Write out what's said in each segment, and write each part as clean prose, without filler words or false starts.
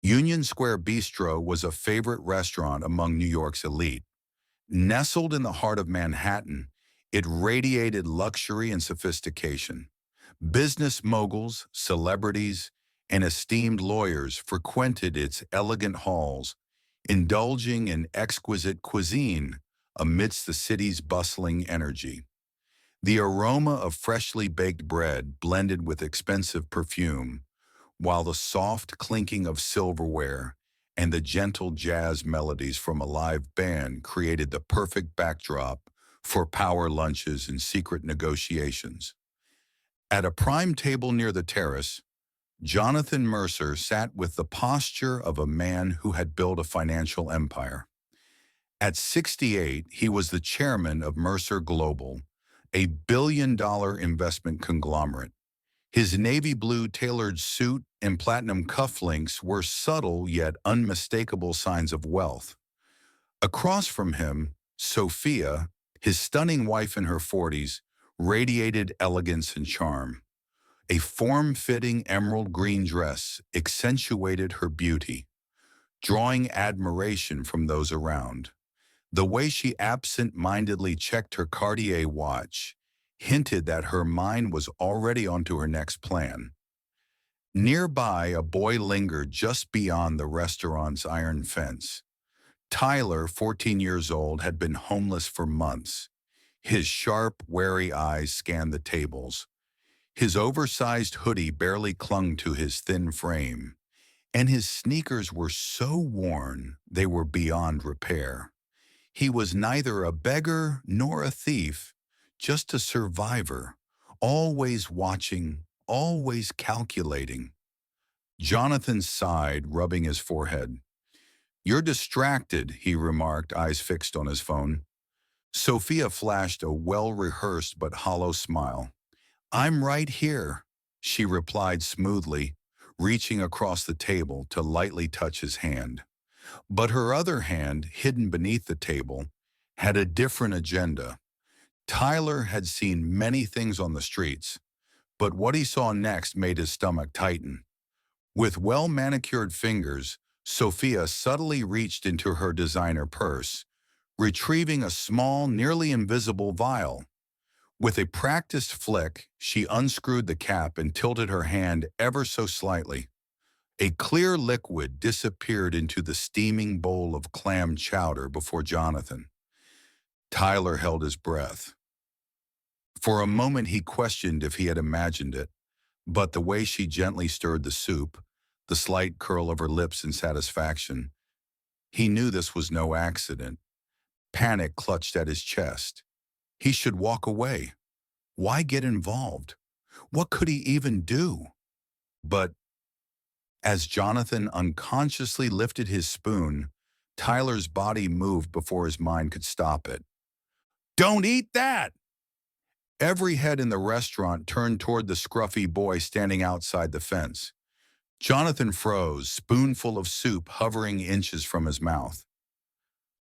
Union Square Bistro was a favorite restaurant among New York's elite. Nestled in the heart of Manhattan, it radiated luxury and sophistication. Business moguls, celebrities, and esteemed lawyers frequented its elegant halls, indulging in exquisite cuisine amidst the city's bustling energy. The aroma of freshly baked bread blended with expensive perfume, while the soft clinking of silverware and the gentle jazz melodies from a live band created the perfect backdrop for power lunches and secret negotiations. At a prime table near the terrace, Jonathan Mercer sat with the posture of a man who had built a financial empire. At 68, he was the chairman of Mercer Global, a billion-dollar investment conglomerate. His navy blue tailored suit and platinum cufflinks were subtle yet unmistakable signs of wealth. Across from him, Sophia, his stunning wife in her 40s, radiated elegance and charm. A form-fitting emerald green dress accentuated her beauty, drawing admiration from those around. The way she absent-mindedly checked her Cartier watch hinted that her mind was already onto her next plan. Nearby, a boy lingered just beyond the restaurant's iron fence. Tyler, 14 years old, had been homeless for months. His sharp, wary eyes scanned the tables. His oversized hoodie barely clung to his thin frame, and his sneakers were so worn they were beyond repair. He was neither a beggar nor a thief, just a survivor, always watching, always calculating. Jonathan sighed, rubbing his forehead. "You're distracted," he remarked, eyes fixed on his phone. Sophia flashed a well-rehearsed but hollow smile. "I'm right here," she replied smoothly, reaching across the table to lightly touch his hand. But her other hand, hidden beneath the table, had a different agenda. Tyler had seen many things on the streets, but what he saw next made his stomach tighten. With well-manicured fingers, Sophia subtly reached into her designer purse, retrieving a small, nearly invisible vial. With a practiced flick, she unscrewed the cap and tilted her hand ever so slightly. A clear liquid disappeared into the steaming bowl of clam chowder before Jonathan. Tyler held his breath. For a moment he questioned if he had imagined it, but the way she gently stirred the soup, the slight curl of her lips in satisfaction, he knew this was no accident. Panic clutched at his chest. He should walk away. Why get involved? What could he even do? But as Jonathan unconsciously lifted his spoon, Tyler's body moved before his mind could stop it. "Don't eat that!" Every head in the restaurant turned toward the scruffy boy standing outside the fence. Jonathan froze, spoonful of soup hovering inches from his mouth.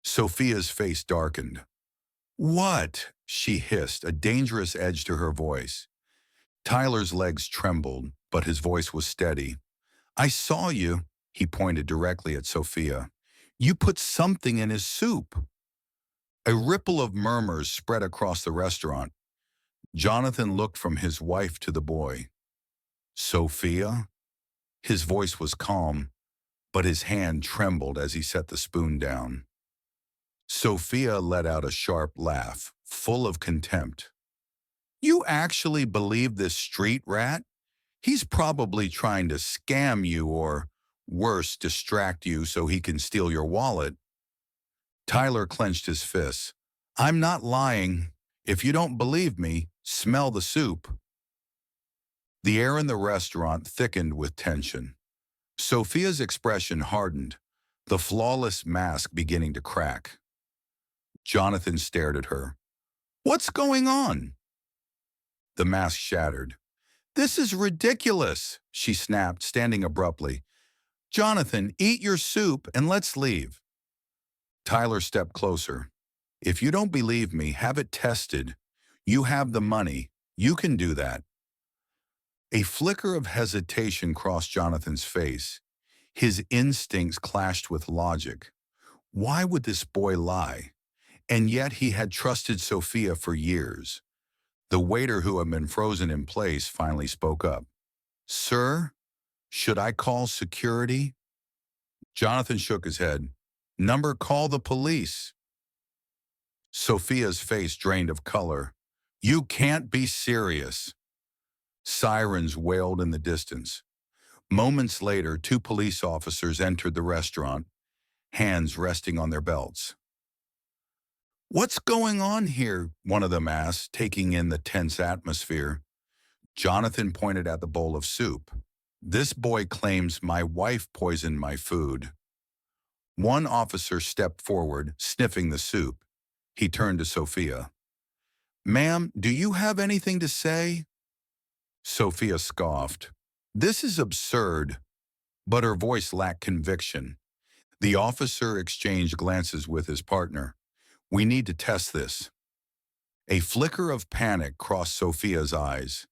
Sophia's face darkened. "What?" she hissed, a dangerous edge to her voice. Tyler's legs trembled, but his voice was steady. "I saw you," he pointed directly at Sophia. "You put something in his soup." A ripple of murmurs spread across the restaurant. Jonathan looked from his wife to the boy. "Sophia?" His voice was calm, but his hand trembled as he set the spoon down. Sophia let out a sharp laugh, full of contempt. "You actually believe this street rat? He's probably trying to scam you or, worse, distract you so he can steal your wallet." Tyler clenched his fists. "I'm not lying. If you don't believe me, smell the soup." The air in the restaurant thickened with tension. Sophia's expression hardened, the flawless mask beginning to crack. Jonathan stared at her. "What's going on?" The mask shattered. "This is ridiculous," she snapped, standing abruptly. "Jonathan, eat your soup and let's leave." Tyler stepped closer. "If you don't believe me, have it tested. You have the money. You can do that." A flicker of hesitation crossed Jonathan's face. His instincts clashed with logic. Why would this boy lie? And yet he had trusted Sophia for years. The waiter who had been frozen in place finally spoke up. "Sir, should I call security?" Jonathan shook his head. "Number, call the police." Sophia's face drained of color. "You can't be serious." Sirens wailed in the distance. Moments later, two police officers entered the restaurant, hands resting on their belts. "What's going on here?" one of them asked, taking in the tense atmosphere. Jonathan pointed at the bowl of soup. "This boy claims my wife poisoned my food." One officer stepped forward, sniffing the soup. He turned to Sophia. "Ma'am, do you have anything to say?" Sophia scoffed. "This is absurd," but her voice lacked conviction. The officer exchanged glances with his partner. "We need to test this." A flicker of panic crossed Sophia's eyes.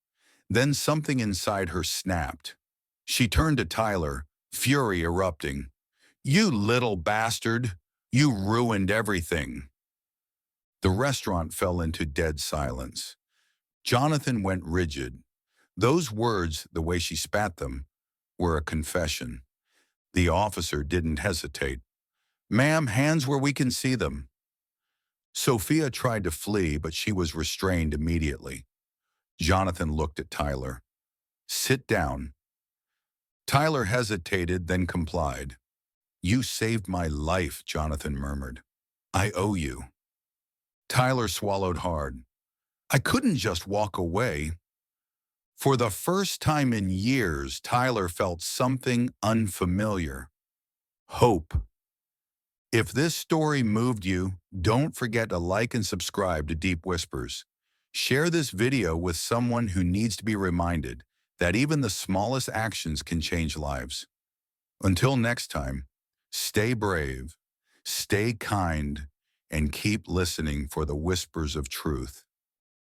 Then something inside her snapped. She turned to Tyler, fury erupting. "You little bastard! You ruined everything." The restaurant fell into dead silence. Jonathan went rigid. Those words, the way she spat them, were a confession. The officer didn't hesitate. "Ma'am, hands where we can see them." Sophia tried to flee, but she was restrained immediately. Jonathan looked at Tyler. "Sit down." Tyler hesitated, then complied. "You saved my life," Jonathan murmured. "I owe you." Tyler swallowed hard. "I couldn't just walk away." For the first time in years, Tyler felt something unfamiliar. Hope. If this story moved you, don't forget to like and subscribe to Deep Whispers. Share this video with someone who needs to be reminded that even the smallest actions can change lives. Until next time, stay brave, stay kind, and keep listening for the whispers of truth.